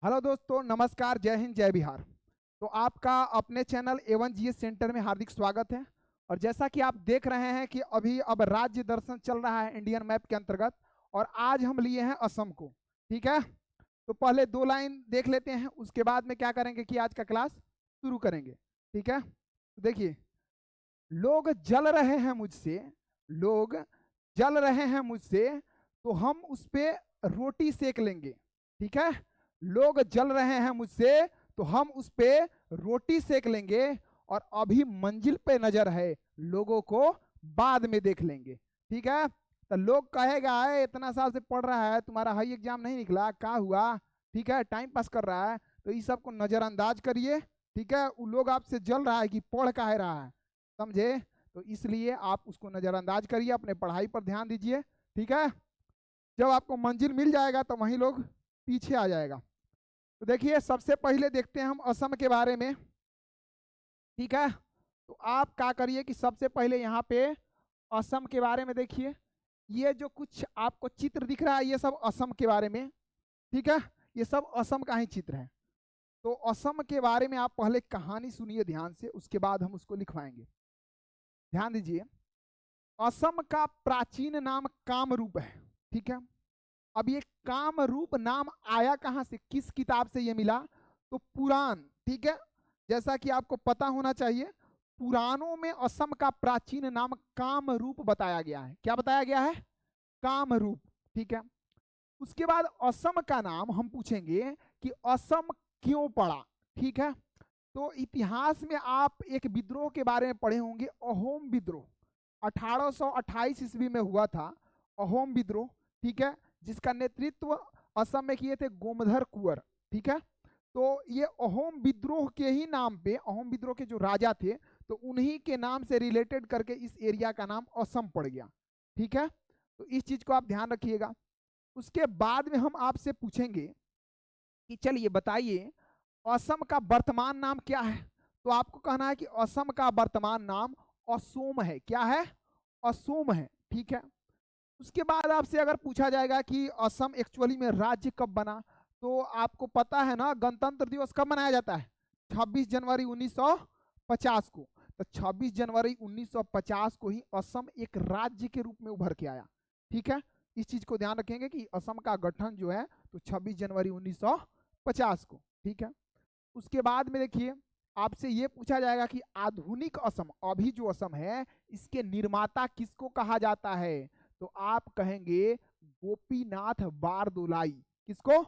Hello दोस्तों, नमस्कार, जय हिंद, जय बिहार। तो आपका अपने चैनल A1GS सेंटर में हार्दिक स्वागत है। और जैसा कि आप देख रहे हैं कि अभी अब राज्य दर्शन चल रहा है इंडियन मैप के अंतर्गत, और आज हम लिए हैं असम को। ठीक है, तो पहले दो लाइन देख लेते हैं, उसके बाद में क्या करेंगे कि आज का क्लास शुरू करेंगे। ठीक है, तो देखिए, लोग जल रहे हैं मुझसे, लोग जल रहे हैं मुझसे, तो हम उस पे रोटी सेक लेंगे। ठीक है, लोग जल रहे हैं मुझसे तो हम उस पे रोटी सेक लेंगे, और अभी मंजिल पे नजर है, लोगों को बाद में देख लेंगे। ठीक है, तो लोग कहेगा है इतना साल से पढ़ रहा है, तुम्हारा हाई एग्जाम नहीं निकला, क्या हुआ? ठीक है, टाइम पास कर रहा है, तो इस सब को नजरअंदाज करिए। ठीक है, वो लोग आपसे जल रहा है कि पढ़ काहे रहा है, समझे? तो इसलिए आप उसको नजरअंदाज करिए, अपने पढ़ाई पर ध्यान दीजिए। ठीक है, जब आपको मंजिल मिल जाएगा तो वहीं लोग पीछे आ जाएगा। तो देखिए, सबसे पहले देखते हैं हम असम के बारे में। ठीक है, तो आप क्या करिए कि सबसे पहले यहाँ पे असम के बारे में देखिए। ये जो कुछ आपको चित्र दिख रहा है, ये सब असम के बारे में। ठीक है, ये सब असम का ही चित्र है। तो असम के बारे में आप पहले कहानी सुनिए ध्यान से, उसके बाद हम उसको लिखवाएंगे। ध्यान दीजिए, असम का प्राचीन नाम कामरूप है। ठीक है, अब ये कामरूप नाम आया कहां से, किस किताब से ये मिला? तो पुराण। ठीक है, जैसा कि आपको पता होना चाहिए, पुराणों में असम का प्राचीन नाम कामरूप बताया गया है। क्या बताया गया है? कामरूप। ठीक है, उसके बाद असम का नाम हम पूछेंगे कि असम क्यों पड़ा। ठीक है, तो इतिहास में आप एक विद्रोह के बारे में पढ़े होंगे, अहोम विद्रोह। 1828 ईस्वी में हुआ था अहोम विद्रोह। ठीक है, जिसका नेतृत्व असम में किए थे गोमधर कुंवर। ठीक है, तो ये अहोम विद्रोह के ही नाम पे, अहोम विद्रोह के जो राजा थे, तो उन्हीं के नाम से रिलेटेड करके इस एरिया का नाम असम पड़ गया। ठीक है, तो इस चीज को आप ध्यान रखिएगा। उसके बाद में हम आपसे पूछेंगे कि चलिए बताइए, असम का वर्तमान नाम क्या है? तो आपको कहना है कि असम का वर्तमान नाम असोम है। क्या है? असोम है। ठीक है, उसके बाद आपसे अगर पूछा जाएगा कि असम एक्चुअली में राज्य कब बना, तो आपको पता है ना, गणतंत्र दिवस कब मनाया जाता है? 26 जनवरी 1950 को। तो 26 जनवरी 1950 को ही असम एक राज्य के रूप में उभर के आया। ठीक है, इस चीज को ध्यान रखेंगे कि असम का गठन जो है तो 26 जनवरी 1950 को। ठीक है, उसके बाद में देखिए, आपसे ये पूछा जाएगा कि आधुनिक असम, अभी जो असम है, इसके निर्माता किसको कहा जाता है? तो आप कहेंगे गोपीनाथ बारदुलाई। किसको?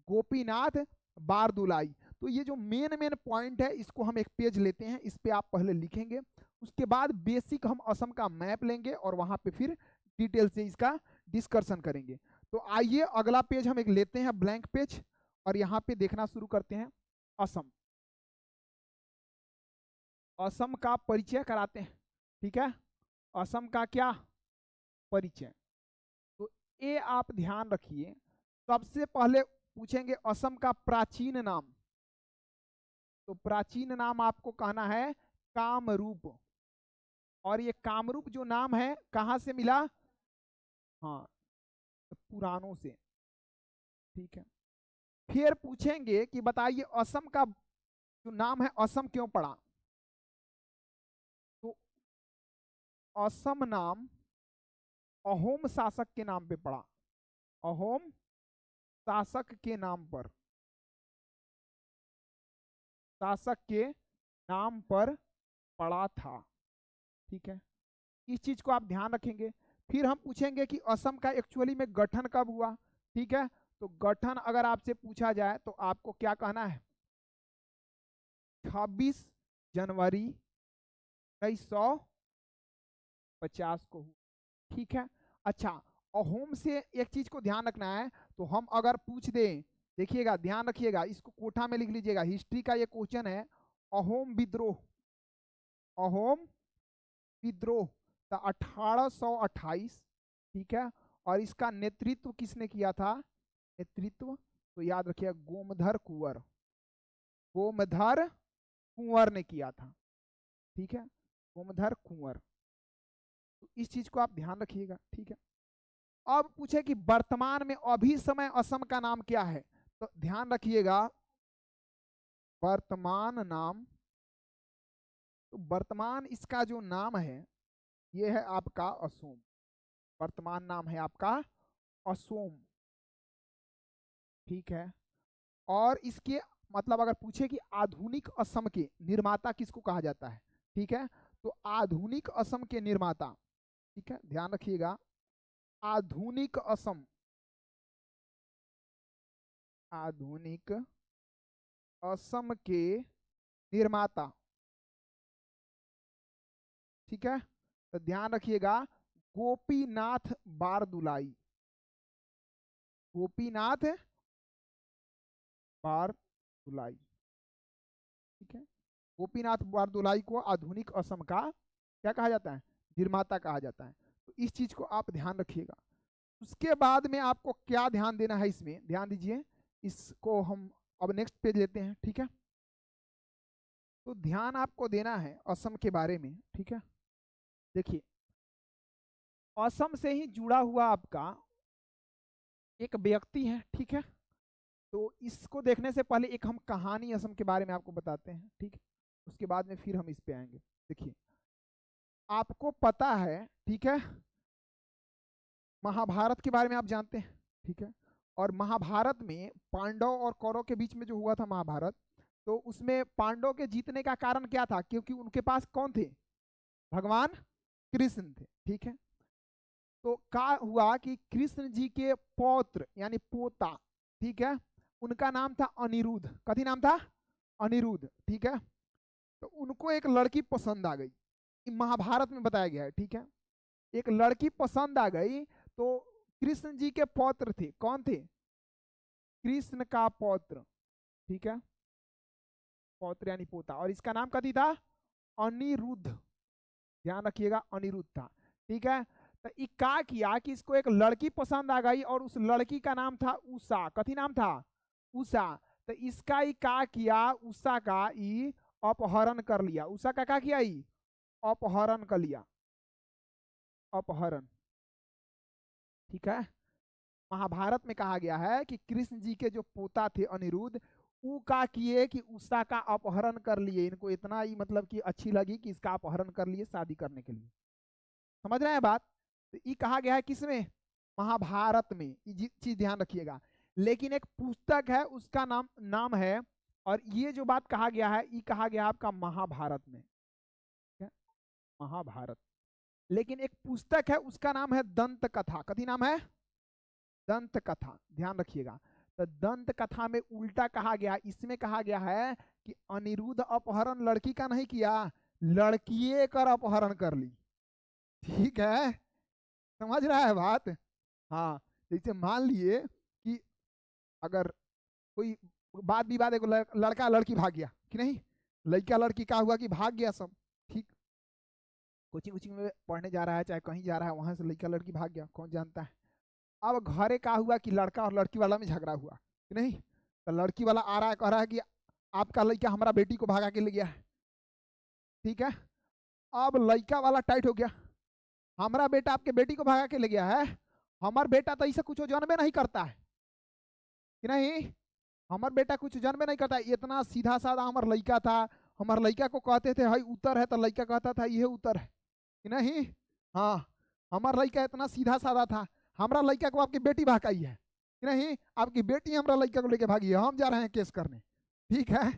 गोपीनाथ बारदुलाई। तो ये जो मेन मेन पॉइंट है, इसको हम एक पेज लेते हैं, इस पे आप पहले लिखेंगे। उसके बाद बेसिक हम असम का मैप लेंगे और वहां पे फिर डिटेल से इसका डिस्कशन करेंगे। तो आइए अगला पेज हम एक लेते हैं, ब्लैंक पेज, और यहाँ पे देखना शुरू करते हैं असम। असम का परिचय कराते हैं। ठीक है, असम का क्या परिचय? तो ये आप ध्यान रखिए, सबसे पहले पूछेंगे असम का प्राचीन नाम। तो प्राचीन नाम आपको कहना है कामरूप। और ये कामरूप जो नाम है कहां से मिला? हाँ, तो पुराणों से। ठीक है, फिर पूछेंगे कि बताइए असम का जो नाम है असम क्यों पड़ा? तो असम नाम अहोम शासक के नाम पे पड़ा। अहोम शासक के नाम पर, शासक के नाम पर पड़ा था। ठीक है, इस चीज को आप ध्यान रखेंगे। फिर हम पूछेंगे कि असम का एक्चुअली में गठन कब हुआ। ठीक है, तो गठन अगर आपसे पूछा जाए तो आपको क्या कहना है? 26 जनवरी 1950 को हुआ। ठीक है, अच्छा, अहोम से एक चीज को ध्यान रखना है। तो हम अगर पूछ दें, देखिएगा, ध्यान रखिएगा, इसको कोठा में लिख लीजिएगा, हिस्ट्री का ये क्वेश्चन है, अहोम विद्रोह, अहोम विद्रोह था 1828। ठीक है, और इसका नेतृत्व किसने किया था? नेतृत्व तो याद रखिएगा गोमधर कुंवर, गोमधर कुंवर ने किया था। ठीक है, गोमधर कुंवर। तो इस चीज को आप ध्यान रखिएगा। ठीक है, अब पूछे कि वर्तमान में अभी समय असम का नाम क्या है? तो ध्यान रखिएगा, वर्तमान नाम, तो वर्तमान इसका जो नाम है ये है आपका असोम। वर्तमान नाम है आपका असोम, ठीक है। और इसके मतलब अगर पूछे कि आधुनिक असम के निर्माता किसको कहा जाता है, ठीक है, तो आधुनिक असम के निर्माता, ठीक है, ध्यान रखिएगा, आधुनिक असम, आधुनिक असम के निर्माता, ठीक है, तो ध्यान रखिएगा, गोपीनाथ बारदुलाई, गोपीनाथ बारदुलाई, ठीक है। गोपीनाथ बारदुलाई को आधुनिक असम का क्या कहा जाता है, निर्माता कहा जाता है। तो इस चीज को आप ध्यान रखिएगा। उसके बाद में आपको क्या ध्यान देना है, इसमें ध्यान दीजिए, इसको हम अब नेक्स्ट पेज लेते हैं, ठीक है। तो ध्यान आपको देना है असम के बारे में, ठीक है। देखिए, असम से ही जुड़ा हुआ आपका एक व्यक्ति है, ठीक है। तो इसको देखने से पहले एक हम कहानी असम के बारे में आपको बताते हैं, ठीक है। उसके बाद में फिर हम इस पे आएंगे। देखिए, आपको पता है, ठीक है, महाभारत के बारे में आप जानते हैं, ठीक है। और महाभारत में पांडव और कौरव के बीच में जो हुआ था महाभारत, तो उसमें पांडव के जीतने का कारण क्या था, क्योंकि उनके पास कौन थे, भगवान कृष्ण थे, ठीक है। तो क्या हुआ कि कृष्ण जी के पौत्र यानी पोता, ठीक है, उनका नाम था अनिरुद्ध। कथी नाम था, अनिरुद्ध, ठीक है। तो उनको एक लड़की पसंद आ गई, महाभारत में बताया गया है, ठीक है। एक लड़की पसंद आ गई, तो कृष्ण जी के पौत्र थे, कौन थे, कृष्ण का पौत्र, ठीक है, पौत्र यानी पोता, और इसका नाम कथी था, अनिरुद्ध, ध्यान रखिएगा, अनिरुद्ध था, ठीक है। तो ये क्या किया कि इसको एक लड़की पसंद आ गई, और उस लड़की का नाम था उषा। कथी नाम था, उषा। तो इसका ही क्या किया, उषा का ही अपहरण कर लिया। उषा का क्या किया, ही अपहरण कर लिया, अपहरण, ठीक है। महाभारत में कहा गया है कि कृष्ण जी के जो पोता थे अनिरुद्ध, वो का किए कि उषा का अपहरण कर लिए। इनको इतना ही मतलब कि अच्छी लगी कि इसका अपहरण कर लिए शादी करने के लिए। समझ रहे हैं बात। तो ये कहा गया है किसमें, महाभारत में, ये चीज ध्यान रखिएगा। लेकिन एक पुस्तक है उसका नाम नाम है, और ये जो बात कहा गया है ये कहा गया आपका महाभारत में, क्या? महाभारत। लेकिन एक पुस्तक है उसका नाम है दंत कथा। कथी नाम है, दंत कथा, ध्यान रखिएगा। तो दंत कथा में उल्टा कहा गया, इसमें कहा गया है कि अनिरुद्ध अपहरण लड़की का नहीं किया, लड़किए कर अपहरण कर ली, ठीक है। समझ रहा है बात। हाँ, जैसे मान लिए कि अगर कोई वाद विवाद, एक लड़का लड़की भाग गया कि नहीं, लड़का लड़की का हुआ कि भाग गया सब, ठीक, कोचिंग उचिंग में पढ़ने जा रहा है, चाहे कहीं जा रहा है, वहां से लड़का लड़की भाग गया, कौन जानता है। अब घरे का हुआ कि लड़का और लड़की वाला में झगड़ा हुआ कि नहीं, तो लड़की वाला आ रहा है, कह रहा है कि आपका लड़का हमारा बेटी को भागा के ले गया है, ठीक है। अब लड़का वाला टाइट हो गया, हमारा बेटा आपके बेटी को भागा के ले गया है, हमार बेटा तो ऐसा कुछ जन्मे नहीं करता है कि नहीं, हमार बेटा कुछ जन्मे नहीं करता। इतना सीधा साधा हमार लड़का था, हमार लड़का को कहते थे हई उत्तर है, तो लड़का कहता था यह उत्तर है कि नहीं। हाँ, हमार लड़का इतना सीधा साधा था, हमारा लड़का को आपकी बेटी भागाई है कि नहीं, आपकी बेटी हमारा लड़का को लेके भागी है, हम जा रहे हैं केस करने, ठीक है।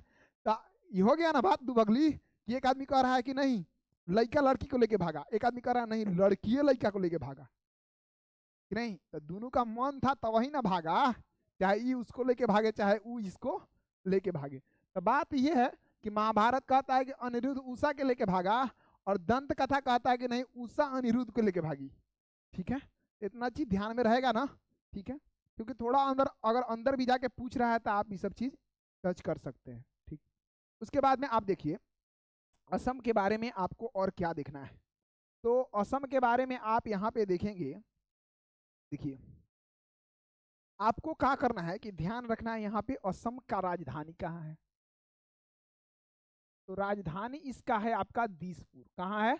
तो ये हो गया ना बात दुबगली, कि एक आदमी कह रहा है कि नहीं लड़का लड़की को लेके भागा, एक आदमी कह रहा है नहीं लड़की लड़का को लेके भागा कि नहीं। तो दोनों का मन था तो वही ना भागा, चाहे ये उसको लेके भागे चाहे वो इसको लेके भागे। तो बात यह है कि महाभारत कहता है कि अनिरुद्ध उषा के लेके भागा, और दंत कथा कहता है कि नहीं उषा अनिरुद्ध को लेके भागी, ठीक है। इतना चीज ध्यान में रहेगा ना, ठीक है, क्योंकि थोड़ा अंदर अगर अंदर भी जाके पूछ रहा है तो आप ये सब चीज टच कर सकते हैं, ठीक। उसके बाद में आप देखिए असम के बारे में आपको और क्या देखना है। तो असम के बारे में आप यहाँ पे देखेंगे, देखिए आपको क्या करना है कि ध्यान रखना है यहाँ पे असम का राजधानी कहाँ है। तो राजधानी इसका है आपका दिसपुर। कहाँ है,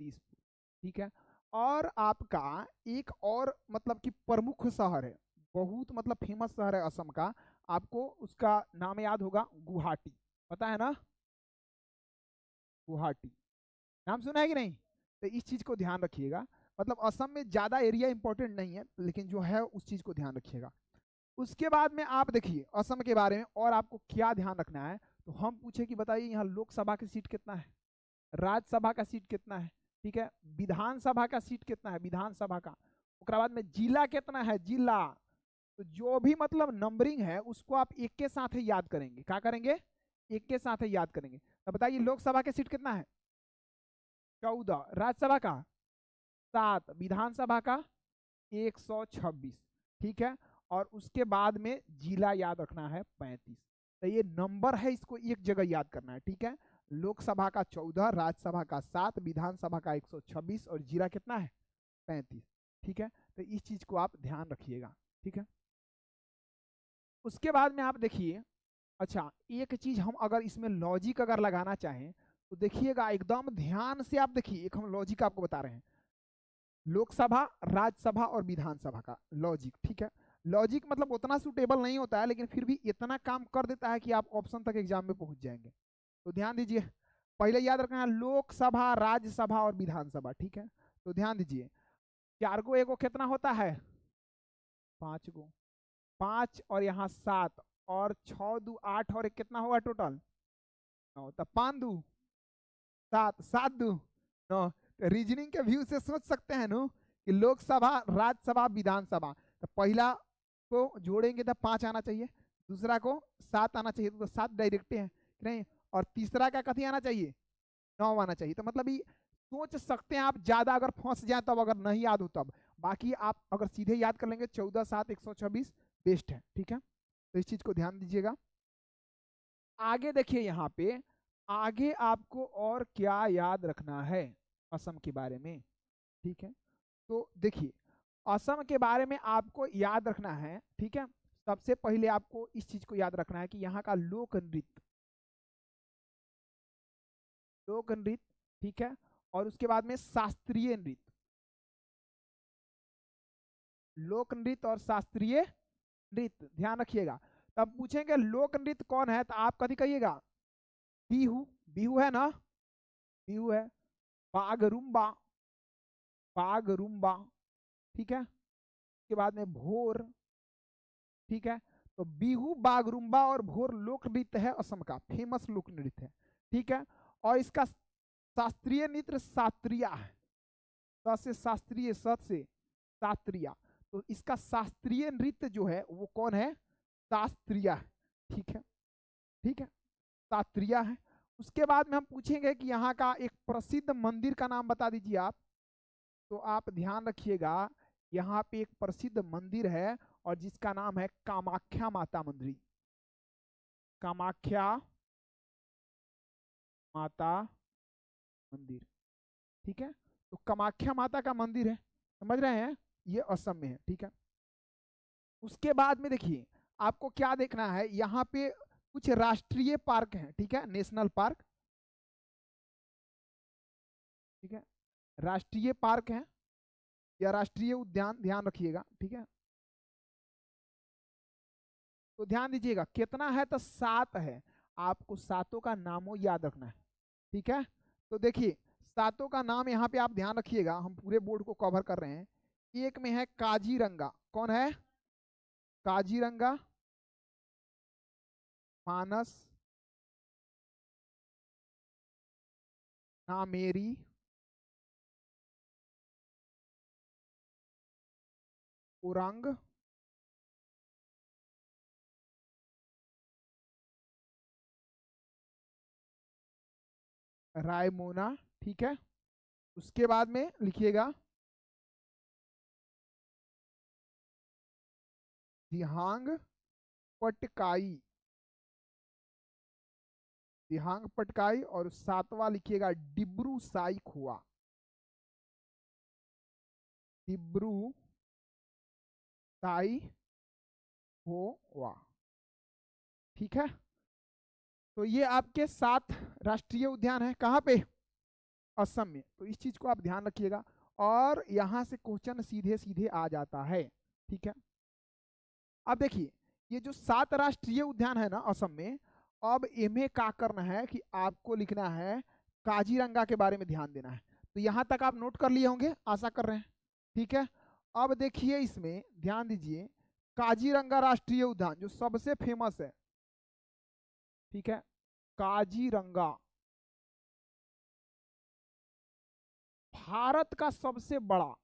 दिसपुर, ठीक है। और आपका एक और मतलब कि प्रमुख शहर है बहुत मतलब फेमस शहर है असम का, आपको उसका नाम याद होगा, गुवाहाटी, पता है ना, गुवाहाटी, नाम सुना है कि नहीं? तो इस चीज को ध्यान रखिएगा, मतलब असम में ज्यादा एरिया इंपॉर्टेंट नहीं है, लेकिन जो है उस चीज को ध्यान रखिएगा। उसके बाद में आप देखिए असम के बारे में और आपको क्या ध्यान रखना है। तो हम पूछे कि बताइए यहाँ लोकसभा की सीट कितना है, राज्यसभा का सीट कितना है, ठीक है, विधानसभा का सीट कितना है, विधानसभा का, उसके बाद में जिला कितना है, जिला। तो जो भी मतलब नंबरिंग है उसको आप एक के साथ ही याद करेंगे, क्या करेंगे, एक के साथ ही याद करेंगे। तो बताइए लोकसभा के सीट कितना है, 14, राज्यसभा का 7, विधानसभा का 126, ठीक है। और उसके बाद में जिला याद रखना है 35। तो ये नंबर है, इसको एक जगह याद करना है, ठीक है। लोकसभा का 14, राज्यसभा का 7, विधानसभा का 126 और जिला कितना है, 35, ठीक है। तो इस चीज को आप ध्यान रखिएगा, ठीक है। उसके बाद में आप देखिए, अच्छा एक चीज हम अगर इसमें लॉजिक अगर लगाना चाहें तो देखिएगा एकदम ध्यान से, आप देखिए एक हम लॉजिक आपको बता रहे हैं, लोकसभा, राज्यसभा और विधानसभा का लॉजिक, ठीक है। लॉजिक मतलब उतना सुटेबल नहीं होता है, लेकिन फिर भी इतना काम कर देता है कि आप ऑप्शन तक एग्जाम में पहुंच जाएंगे। तो ध्यान दीजिए, पहले याद रखना है लोकसभा, राज्यसभा और विधानसभा, ठीक है। तो ध्यान दीजिए, 4 को, एक को कितना होता है, 5 को, 5 और यहाँ 7 और 6 दू 8 और एक कितना होगा टोटल 9, तब 5 दू 7, 7 दू 9। रीजनिंग के व्यू से सोच सकते हैं नो कि लोकसभा, राज्यसभा, विधानसभा, तो पहला को जोड़ेंगे तो 5 आना चाहिए, दूसरा को 7 आना चाहिए, तो 7 डायरेक्ट है नहीं, और तीसरा का कथी आना चाहिए, 9 आना चाहिए। तो मतलब ये सोच सकते हैं आप, ज्यादा अगर फंस जाए तब, अगर नहीं याद हो तब, बाकी आप अगर सीधे याद कर लेंगे 14, 7, 126 बेस्ट है, ठीक है। तो इस चीज को ध्यान दीजिएगा। आगे देखिए यहाँ पे, आगे आपको और क्या याद रखना है असम के बारे में, ठीक है। तो देखिए असम के बारे में आपको याद रखना है, ठीक है। सबसे पहले आपको इस चीज को याद रखना है कि यहाँ का लोक नृत्य, लोक नृत्य, ठीक है। और उसके बाद में शास्त्रीय नृत्य, लोक नृत्य और शास्त्रीय नृत्य, ध्यान रखिएगा। तब पूछेंगे लोक नृत्य कौन है, तो आप कभी कहिएगा बिहू, बिहू है ना, बिहू है, बागरुम्बा, बागरुम्बा, ठीक है। उसके बाद में भोर, ठीक है। तो बिहू, बागरुम्बा और भोर लोक नृत्य है असम का, फेमस लोक नृत्य है, ठीक है। और इसका शास्त्रीय नृत्य शास्त्रीय है, स से शास्त्रीय, स से शास्त्रीय। तो इसका शास्त्रीय नृत्य जो है वो कौन है, शास्त्रीय है, ठीक है, ठीक है, शास्त्रीय है। उसके बाद में हम पूछेंगे कि यहाँ का एक प्रसिद्ध मंदिर का नाम बता दीजिए आप। तो आप ध्यान रखिएगा, यहाँ पे एक प्रसिद्ध मंदिर है और जिसका नाम है कामाख्या माता मंदिर, कामाख्या माता मंदिर, ठीक है। तो कामाख्या माता का मंदिर है, समझ रहे हैं, ये असम में है, ठीक है। उसके बाद में देखिए आपको क्या देखना है, यहाँ पे कुछ राष्ट्रीय पार्क हैं, ठीक है, नेशनल पार्क, ठीक है, राष्ट्रीय पार्क है या राष्ट्रीय उद्यान, ध्यान रखिएगा, ठीक है। तो ध्यान दीजिएगा कितना है, तो 7 है, आपको सातों का नामों याद रखना है, ठीक है। तो देखिए सातों का नाम यहाँ पे आप ध्यान रखिएगा, हम पूरे बोर्ड को कवर कर रहे हैं। एक में है काजीरंगा, कौन है, काजीरंगा, मानस, नामेरी, उरंग, रायमोना, ठीक है। उसके बाद में लिखिएगा दिहांग पटकाई, दिहांग पटकाई, और 7वां लिखिएगा डिब्रू साइखोवा, डिब्रू साइखोवा, ठीक है। तो ये आपके 7 राष्ट्रीय उद्यान है, कहाँ पे, असम में। तो इस चीज को आप ध्यान रखिएगा, और यहां से क्वेश्चन सीधे सीधे आ जाता है, ठीक है। अब देखिए ये जो 7 राष्ट्रीय उद्यान है ना असम में, अब इन्हें क्या करना है कि आपको लिखना है काजीरंगा के बारे में ध्यान देना है। तो यहां तक आप नोट कर लिए होंगे, आशा कर रहे हैं, ठीक है। अब देखिए इसमें ध्यान दीजिए, काजीरंगा राष्ट्रीय उद्यान जो सबसे फेमस है, ठीक है, काजीरंगा भारत का सबसे बड़ा,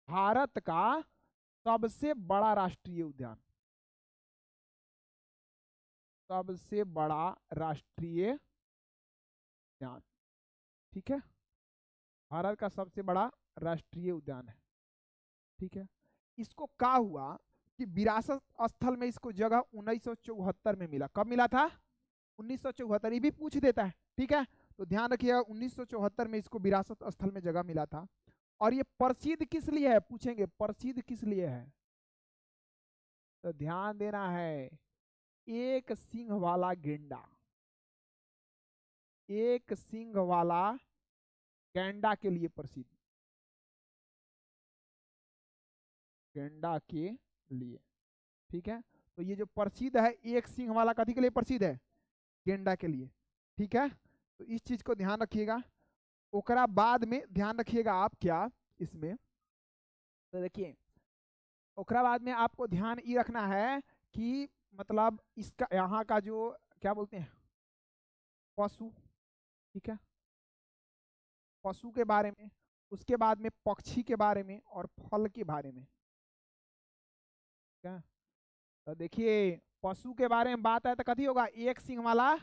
भारत का सबसे बड़ा राष्ट्रीय उद्यान, सबसे बड़ा राष्ट्रीय उद्यान, ठीक है, भारत का सबसे बड़ा राष्ट्रीय उद्यान है, ठीक है। इसको क्या हुआ कि विरासत स्थल में इसको जगह 1974 में मिला। कब मिला था? 1974, ये भी पूछ देता है, ठीक है। तो ध्यान रखिएगा 1974 में इसको विरासत स्थल में जगह मिला था। और ये प्रसिद्ध किस लिए है, पूछेंगे प्रसिद्ध किस लिए है, तो ध्यान देना है, एक सिंह वाला गेंडा, एक सिंह वाला गेंडा के लिए प्रसिद्ध, गेंडा के लिए, ठीक है। तो ये जो प्रसिद्ध है एक सिंह वाला, कथी के लिए प्रसिद्ध है? गेंडा के लिए, ठीक है। तो इस चीज को ध्यान रखिएगा। ओकरा बाद में ध्यान रखिएगा आप क्या इसमें, तो देखिए ओकरा बाद में आपको ध्यान ये रखना है कि मतलब इसका यहाँ का जो क्या बोलते हैं पशु, ठीक है, पशु के बारे में, उसके बाद में पक्षी के बारे में और फल के बारे में, क्या। तो देखिए पशु के बारे में बात है तो कथी होगा, एक सिंह वाला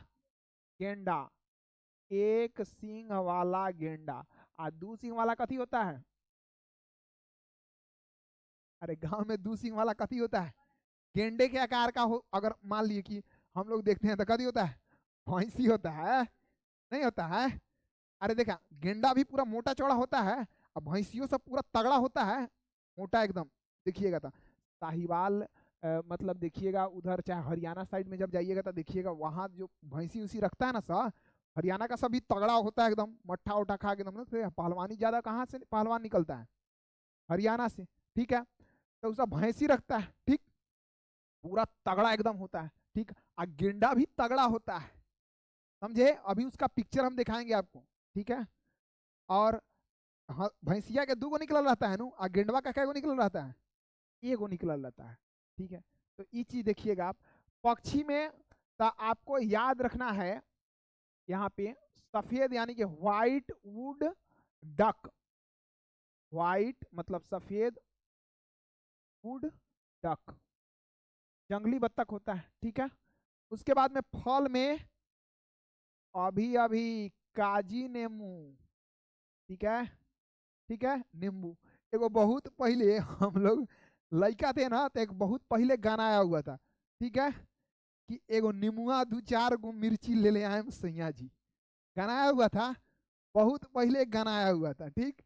गेंडा, एक सिंह वाला गेंडा। और दो सिंह वाला कथी होता है? अरे गांव में दो सिंह वाला कथी होता है? गेंडे के आकार का हो, अगर मान लिए कि हम लोग देखते हैं तो कथी होता है? भैंसी होता है, नहीं होता है? अरे देखा गेंडा भी पूरा मोटा चौड़ा होता है, और भैंसियों सब पूरा तगड़ा होता है, मोटा एकदम। देखिएगा तो साहिवाल मतलब देखिएगा उधर चाहे हरियाणा साइड में जब जाइएगा तो देखिएगा वहां जो भैंसी उसी रखता है ना सा, हरियाणा का सभी तगड़ा होता है एकदम, मट्ठा उठा खा के एकदम। तो पहलवानी ज्यादा कहाँ से पहलवान निकलता है? हरियाणा से, ठीक है। तो उसका भैंसी रखता है, ठीक, पूरा तगड़ा एकदम होता है, ठीक। और गेंडा भी तगड़ा होता है, समझे? अभी उसका पिक्चर हम दिखाएंगे आपको, ठीक है। और हाँ, भैंसिया के 2 गो निकल रहता है नु, और गेंडवा का क्या गो निकल रहता है? 1 गो निकल रहता है, ठीक है। तो ये चीज देखिएगा आप। पक्षी में तो आपको याद रखना है यहाँ पे सफेद यानी कि व्हाइट वुड डक, व्हाइट मतलब सफेद, वुड डक जंगली बत्तख होता है, ठीक है। उसके बाद में फल में अभी अभी काजी नींबू, ठीक है, ठीक है, नींबू। एगो बहुत पहले हम लोग लड़का थे ना, तो एक बहुत पहले गाना आया हुआ था, ठीक है, कि एगो नींबुआ 2-4 गो मिर्ची ले ले आए सैया जी, गाना आया हुआ था, बहुत पहले एक गाना आया हुआ था, ठीक।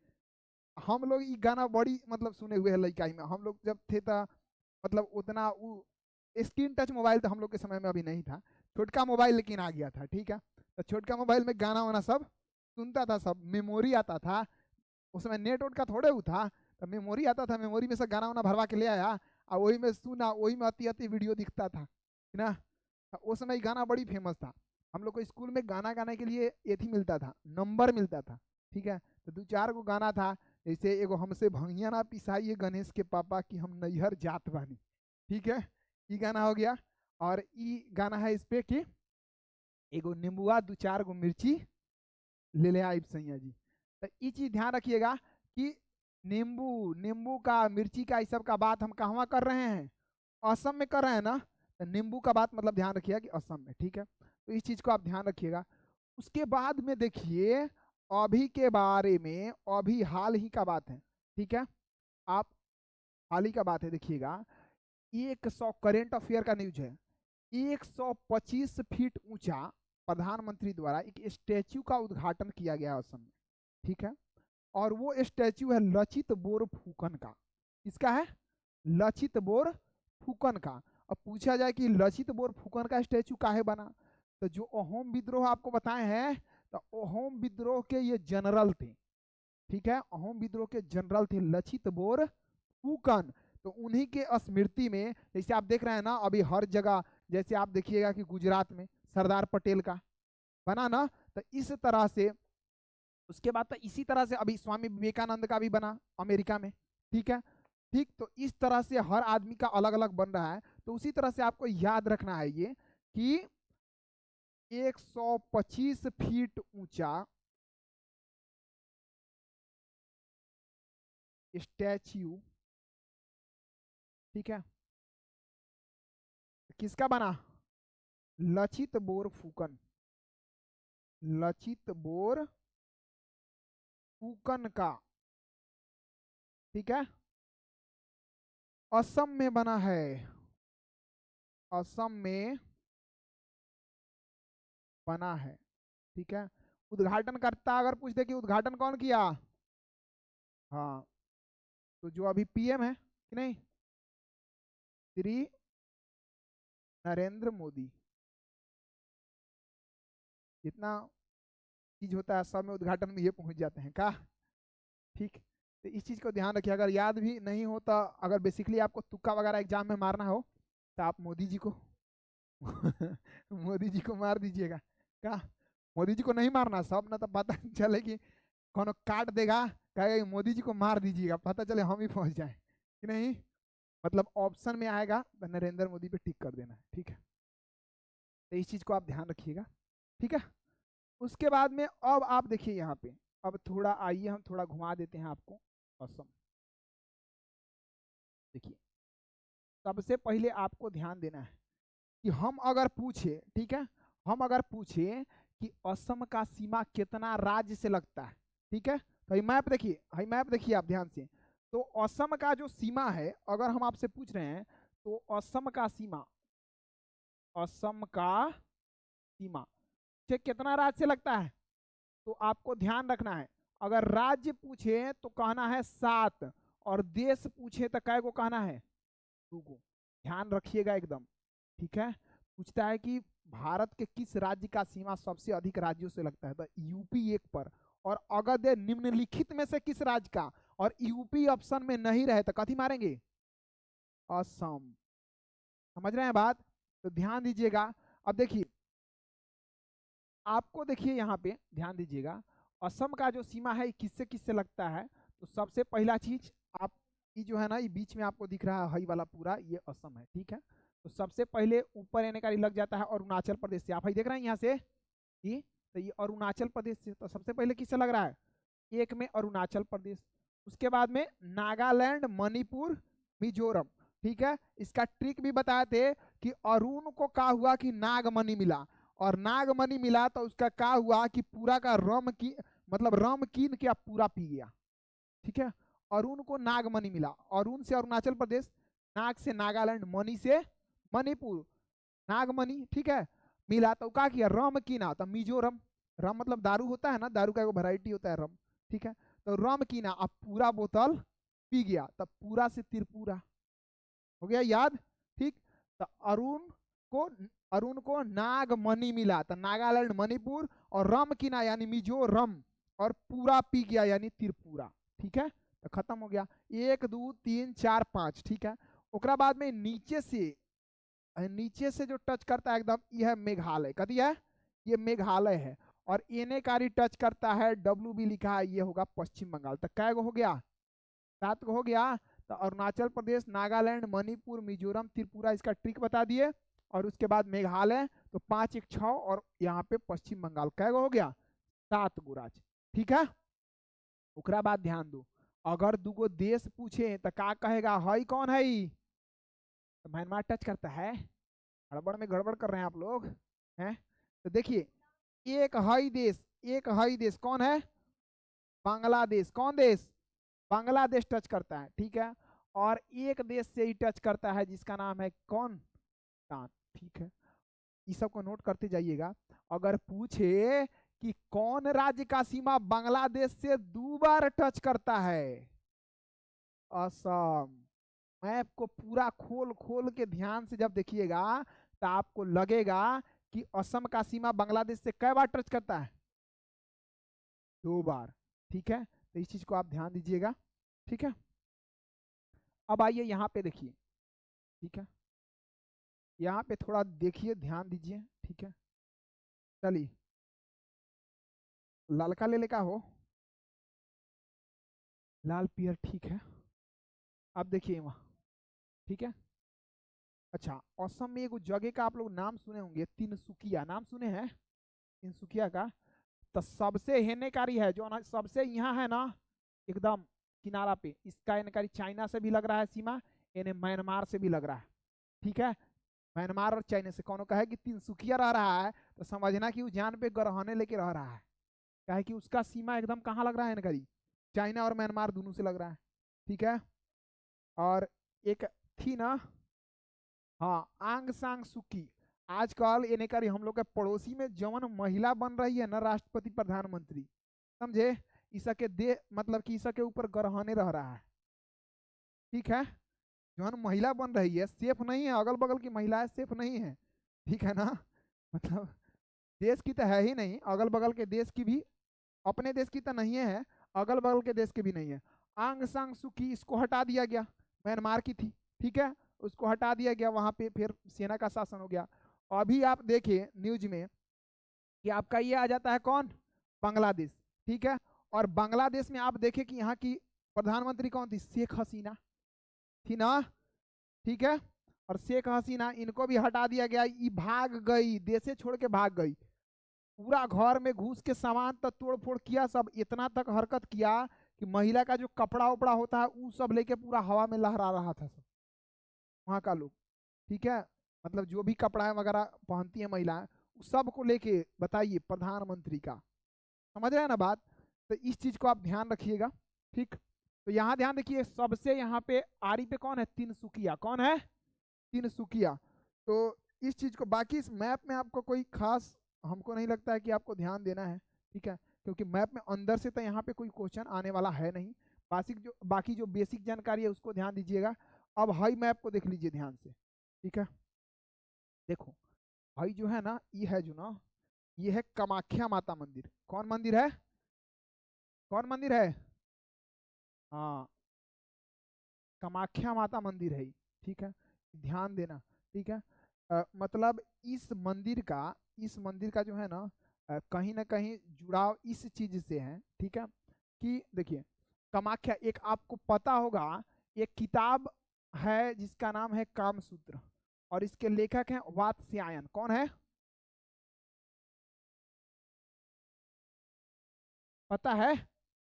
हम लोग ये गाना बड़ी मतलब सुने हुए हैं लड़काई में, हम लोग जब थे था, मतलब उतना वो स्क्रीन टच मोबाइल तो हम लोग के समय में अभी नहीं था, छोटका मोबाइल लेकिन आ गया था, ठीक है। तो छोटका मोबाइल में गाना वाना सब सुनता था, सब मेमोरी आता था, उसमें नेट वोट का थोड़े वो था, तो मेमोरी आता था, मेमोरी में से गाना वाना भरवा के ले आया, और वही में सुना, वही में अति अति वीडियो दिखता था, है ना। तो उस समय गाना बड़ी फेमस था, हम लोग को स्कूल में गाना गाने के लिए एथी मिलता था, नंबर मिलता था, ठीक है। तो 2-4 गो गाना था, जैसे एगो हमसे भंगिया ना पिसाइए गणेश के पापा की हम नैहर जात बानी, ठीक है, ये गाना हो गया। और ये गाना है इस पे कि एगो नींबुआ 2-4 गो मिर्ची ले ले आइब सैया जी। तो ये चीज ध्यान रखिएगा कि नींबू, नींबू का, मिर्ची का, इस सब का बात हम कहाँ कर रहे हैं? असम में कर रहे हैं ना। तो नींबू का बात मतलब ध्यान रखिएगा कि असम में, ठीक है। तो इस चीज को आप ध्यान रखिएगा। उसके बाद में देखिए अभी के बारे में, अभी हाल ही का बात है, ठीक है, आप हाल ही का बात है, देखिएगा 100 करेंट अफेयर का न्यूज है, 125 फीट ऊंचा प्रधानमंत्री द्वारा एक स्टैच्यू का उद्घाटन किया गया असम में, ठीक है। और वो स्टैच्यू है लचित बोरफुकन का। किसका है? लचित बोरफुकन का। अब पूछा जाए कि लचित बोरफुकन का स्टैच्यू काहे बना, तो जो अहोम विद्रोह आपको बताए हैं, तो अहोम विद्रोह के ये जनरल थे, ठीक है, अहोम विद्रोह के जनरल थे लचित बोरफुकन। तो उन्हीं के स्मृति में जैसे आप देख रहे हैं ना अभी हर जगह, जैसे आप देखिएगा कि गुजरात में सरदार पटेल का बना ना, तो इस तरह से उसके बाद तो इसी तरह से अभी स्वामी विवेकानंद का भी बना अमेरिका में, ठीक है। ठीक, तो इस तरह से हर आदमी का अलग अलग बन रहा है। तो उसी तरह से आपको याद रखना है ये कि 125 फीट ऊंचा स्टैच्यू, ठीक है, किसका बना? लचित बोरफुकन, लचित बोरफुकन का, ठीक है, असम में बना है, असम में बना है, ठीक है। उद्घाटन करता अगर पूछ दे कि उद्घाटन कौन किया, हाँ, तो जो अभी पीएम है कि नहीं, श्री नरेंद्र मोदी। जितना चीज होता है सब में उद्घाटन में ये पहुंच जाते हैं का, ठीक। तो इस चीज को ध्यान रखिए, अगर याद भी नहीं हो तो अगर बेसिकली आपको तुक्का वगैरह एग्जाम में मारना हो तो आप मोदी जी को मोदी जी को मार दीजिएगा क्या, मोदी जी को नहीं मारना सब ना, तो पता चले कि कौन काट देगा, कहेगा मोदी जी को मार दीजिएगा, पता चले हम ही पहुंच जाए कि नहीं। मतलब ऑप्शन में आएगा तो नरेंद्र मोदी पे टिक कर देना है, ठीक है। तो इस चीज को आप ध्यान रखिएगा, ठीक है। उसके बाद में अब आप देखिए यहाँ पे, अब थोड़ा आइए हम थोड़ा घुमा देते हैं आपको असम। देखिए सबसे पहले आपको ध्यान देना है कि हम अगर पूछे, ठीक है, हम अगर पूछे कि असम का सीमा कितना राज्य से लगता है, ठीक है, तो ये मैप देखिए, ये मैप देखिए आप ध्यान से। तो असम का जो सीमा है अगर हम आपसे पूछ रहे हैं तो असम का सीमा, असम का सीमा से कितना राज्य से लगता है, तो आपको ध्यान रखना है अगर राज्य पूछे तो कहना है 7 और देश पूछे तो कै को कहना है 2 को। ध्यान रखिएगा एकदम, ठीक है। पूछता है कि भारत के किस राज्य का सीमा सबसे अधिक राज्यों से लगता है, तो यूपी 1 पर, और अगर दे निम्नलिखित में से किस राज्य का, और यूपी ऑप्शन में नहीं रहे तो कथी मारेंगे, असम। समझ रहे हैं बात, तो ध्यान दीजिएगा। अब देखिए आपको, देखिए यहाँ पे ध्यान दीजिएगा, असम का जो सीमा है किससे किससे लगता है, तो सबसे पहला चीज आप ये जो है ना, ये बीच में आपको दिख रहा है हई वाला पूरा, ये असम है, ठीक है। तो सबसे पहले ऊपर आने का लग जाता है अरुणाचल प्रदेश से, आप हई देख रहे हैं यहाँ से, ये तो ये अरुणाचल प्रदेश से, तो सबसे पहले किससे लग रहा है, 1 में अरुणाचल प्रदेश। उसके बाद में नागालैंड, मणिपुर, मिजोरम, ठीक है। इसका ट्रिक भी बताए थे कि अरुण को क्या हुआ कि नागमणि मिला, और नागमणि मिला तो उसका क्या हुआ कि पूरा का रम की, मतलब रम कीन के पूरा पी गया, ठीक है। अरुण को नागमणि मिला, अरुण से अरुणाचल प्रदेश, नाग से नागालैंड, मणि से मणिपुर, नागमणि, ठीक है, मिला तो क्या किया, रम कीना तो मिजोरम। रम मतलब दारू होता है ना, दारू का एक वैरायटी होता है रम, ठीक है। तो रम कीना, अब पूरा बोतल पी गया, तब पूरा से त्रिपुरा हो गया याद, ठीक। तो को अरुण को नागमणि मिला, तो नागालैंड, मणिपुर, और रम कीना यानी मिजोरम, और पूरा पी गया यानी त्रिपुरा, ठीक है। तो खत्म हो गया, 1 2 3 4 5, ठीक है। ओकरा बाद में नीचे से जो टच करता है एकदम, यह मेघालय, कथी है, ये मेघालय है। और एने कारी टच करता है, डब्ल्यू भी लिखा है, ये होगा पश्चिम बंगाल। तो कै गो हो गया, 7 को हो गया। तो अरुणाचल प्रदेश, नागालैंड, मणिपुर, मिजोरम, त्रिपुरा, इसका ट्रिक बता दिए। और उसके बाद मेघालय, तो 5 1 6, और यहाँ पे पश्चिम बंगाल, कै गो हो गया, 7 गो राज्य, ठीक है। ओकरा बाद ध्यान दो, अगर 2 गो देश पूछे तो का कहेगा, हई कौन है, तो म्यांमार टच करता है, गड़बड़ में गड़बड़ कर रहे हैं आप लोग हैं। तो देखिए एक हई देश कौन है, बांग्लादेश, कौन देश, बांग्लादेश टच करता है, ठीक है। और एक देश से ही टच करता है जिसका नाम है कौन, भूटान, ठीक है। इस सब को नोट करते जाइएगा। अगर पूछे कि कौन राज्य का सीमा बांग्लादेश से 2 बार टच करता है, असम। मैप को पूरा खोल खोल के ध्यान से जब देखिएगा तो आपको लगेगा कि असम का सीमा बांग्लादेश से कै बार टच करता है, 2 बार, ठीक है। तो इस चीज को आप ध्यान दीजिएगा, ठीक है। अब आइए यहाँ पे देखिए, ठीक है, यहाँ पे थोड़ा देखिए, ध्यान दीजिए, ठीक है। चलिए, ललका ले लेका हो, लाल पियर, ठीक है। अब देखिए वहाँ, ठीक है। अच्छा, असम में एक जगह का आप लोग नाम सुने होंगे, तिनसुकिया, नाम सुने हैं तिनसुकिया का। तो सबसे हेनेकारी है जो ना, सबसे यहाँ है ना एकदम किनारा पे, इसका हेनेकारी चाइना से भी लग रहा है सीमा, यानी म्यांमार से भी लग रहा है, ठीक है। म्यांमार और चाइना से कौन कहे कि तिनसुकिया रह रहा है, तो समझना कि वो जान पे गरहने लेके रह रहा है, क्या है कि उसका सीमा एकदम कहाँ लग रहा है हेनेकारी, चाइना और म्यांमार दोनों से लग रहा है, ठीक है। और एक थी ना, हाँ, आंग सांग सुकी, आजकल ये करी हम लोग के पड़ोसी में जवन महिला बन रही है ना राष्ट्रपति प्रधानमंत्री, समझे, इसके दे मतलब कि इसके ऊपर गरहने रह रहा है, ठीक है। जवन महिला बन रही है सेफ नहीं है, अगल बगल की महिलाएं सेफ नहीं है, ठीक है ना, मतलब देश की तो है ही नहीं, अगल बगल के देश की भी, अपने देश की तो नहीं है, अगल बगल के देश की भी नहीं है। आंग सांग सुकी इसको हटा दिया गया, म्यांमार की थी, ठीक है, उसको हटा दिया गया, वहां पे फिर सेना का शासन हो गया। अभी आप देखिए न्यूज में कि आपका ये आ जाता है कौन, बांग्लादेश, ठीक है। और बांग्लादेश में आप देखें कि यहाँ की प्रधानमंत्री कौन थी, शेख हसीना थी ना, ठीक है। और शेख हसीना इनको भी हटा दिया गया, ये भाग गई, देशे छोड़ के भाग गई, पूरा घर में घुस के सामान तक तोड़ फोड़ किया, सब इतना तक हरकत किया कि महिला का जो कपड़ा उपड़ा होता है वो सब लेके पूरा हवा में लहरा रहा था सब वहाँ का लोग, ठीक है। मतलब जो भी कपड़ा वगैरह पहनती है महिलाएं, उस सब को लेके बताइए प्रधानमंत्री का, समझ रहे हैं ना बात। तो इस चीज को आप ध्यान रखिएगा, ठीक। तो यहाँ ध्यान रखिए, सबसे यहाँ पे आरी पे कौन है, तिनसुकिया, कौन है, तिनसुकिया। तो इस चीज को, बाकी इस मैप में आपको कोई खास हमको नहीं लगता है कि आपको ध्यान देना है, ठीक है, क्योंकि मैप में अंदर से तो यहाँ पे कोई क्वेश्चन आने वाला है नहीं। बाकी जो बेसिक जानकारी है उसको ध्यान दीजिएगा। अब हाई मैप को देख लीजिए ध्यान से, ठीक है। देखो, हाई जो है ना, ये है जो ना, ये है कामाख्या माता मंदिर, कौन मंदिर है, कौन मंदिर है, हाँ, कामाख्या माता मंदिर है, ठीक है, ध्यान देना, ठीक है। मतलब इस मंदिर का जो है ना, कहीं ना कहीं जुड़ाव इस चीज से है, ठीक है। कि देखिए, कामाख्या, एक आपको पता होगा, एक किताब है जिसका नाम है कामसूत्र, और इसके लेखक हैं वात्स्यायन, कौन है, पता है,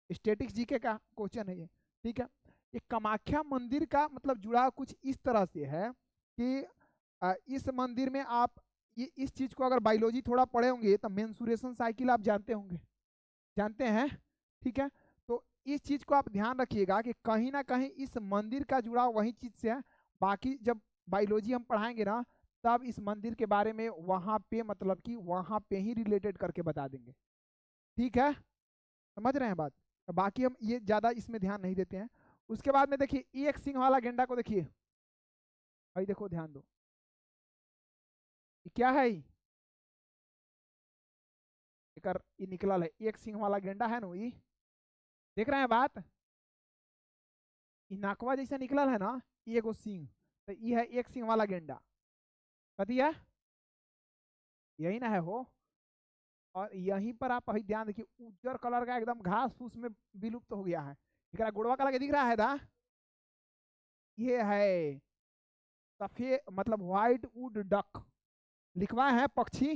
स्टेटिक्स जीके का क्वेश्चन है ये, ठीक है। ये कामाख्या मंदिर का मतलब जुड़ाव कुछ इस तरह से है कि इस मंदिर में आप ये इस चीज को अगर बायोलॉजी थोड़ा पढ़े होंगे तो मेंसुरेशन साइकिल आप जानते होंगे, जानते हैं, ठीक है। तो इस चीज को आप ध्यान रखिएगा कि कहीं ना कहीं इस मंदिर का जुड़ाव वही चीज से है। बाकी जब बायोलॉजी हम पढ़ाएंगे ना, तब इस मंदिर के बारे में वहां पे मतलब कि वहां पे ही रिलेटेड करके बता देंगे, ठीक है, समझ रहे हैं बात। तो बाकी हम ये ज्यादा इसमें ध्यान नहीं देते हैं। उसके बाद में देखिए एक सिंह वाला गेंडा को देखिए, भाई देखो ध्यान दो, ये क्या है, ये निकलल है, एक सिंह वाला गेंडा है ना, ये देख रहे हैं बात, ये नाकवा जैसा निकलल है ना, ये एगो सिंह, तो ये है एक सिंह वाला गेंडा, कथी है, यही ना है हो। और यहीं पर आप अभी ध्यान देखिए, उज्जर कलर का एकदम घास फूस में विलुप्त हो गया है, एकरा गुड़वा कलर के दिख रहा है दा, ये है सफेद मतलब व्हाइट वुड डक, लिखवा है पक्षी,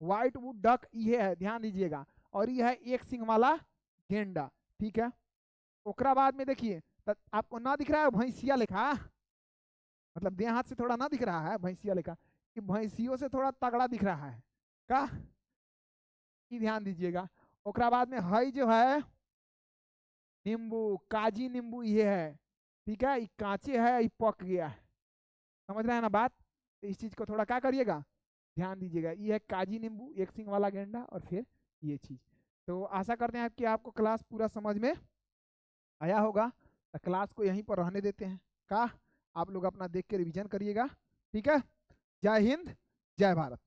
व्हाइट वुड डक ये है, ध्यान दीजिएगा। और ये है एक सिंह वाला गेंडा, ठीक है। ओकरा बाद में देखिए, आपको ना दिख रहा है भैंसिया लिखा, मतलब देह हाथ से थोड़ा ना दिख रहा है भैंसिया लिखा, कि भैंसियों से थोड़ा तगड़ा दिख रहा है का, ये ध्यान दीजिएगा। ओकरा बाद में हई जो है नींबू, काजी नींबू ये है, ठीक है, ये कांचे है, ये पक गया है, समझ रहे हैं ना बात। तो इस चीज को थोड़ा क्या करिएगा, ध्यान दीजिएगा। ये है काजी नींबू, एक सिंग वाला गेंडा, और फिर ये चीज। तो आशा करते हैं कि आपको क्लास पूरा समझ में आया होगा। तो क्लास को यहीं पर रहने देते हैं का, आप लोग अपना देख के रिवीजन करिएगा, ठीक है। जय हिंद, जय भारत।